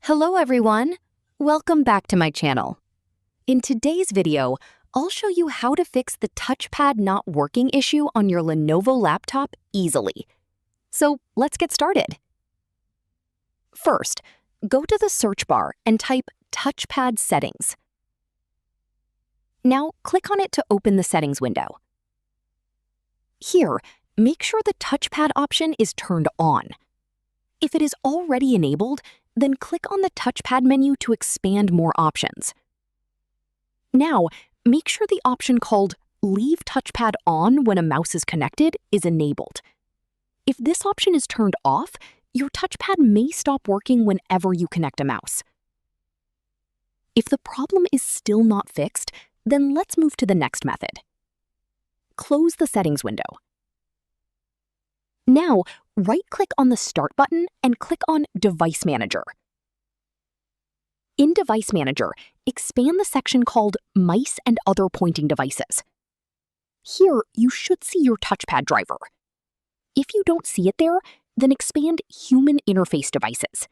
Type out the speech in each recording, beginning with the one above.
Hello everyone! Welcome back to my channel. In today's video, I'll show you how to fix the touchpad not working issue on your Lenovo laptop easily. So let's get started. First, go to the search bar and type Touchpad Settings. Now click on it to open the settings window. Here, make sure the touchpad option is turned on. If it is already enabled, then click on the touchpad menu to expand more options. Now, make sure the option called Leave Touchpad On when a mouse is connected is enabled. If this option is turned off, your touchpad may stop working whenever you connect a mouse. If the problem is still not fixed, then let's move to the next method. Close the settings window. Now, right-click on the Start button and click on Device Manager. In Device Manager, expand the section called Mice and Other Pointing Devices. Here, you should see your touchpad driver. If you don't see it there, then expand Human Interface Devices.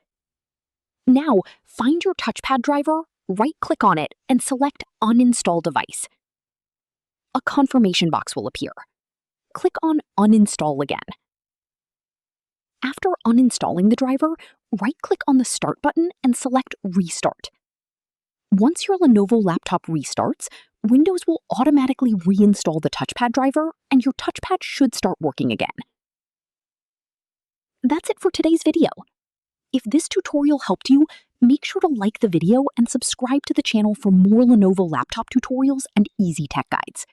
Now, find your touchpad driver, right-click on it, and select Uninstall Device. A confirmation box will appear. Click on Uninstall again. After uninstalling the driver, right-click on the Start button and select Restart. Once your Lenovo laptop restarts, Windows will automatically reinstall the touchpad driver and your touchpad should start working again. That's it for today's video. If this tutorial helped you, make sure to like the video and subscribe to the channel for more Lenovo laptop tutorials and easy tech guides.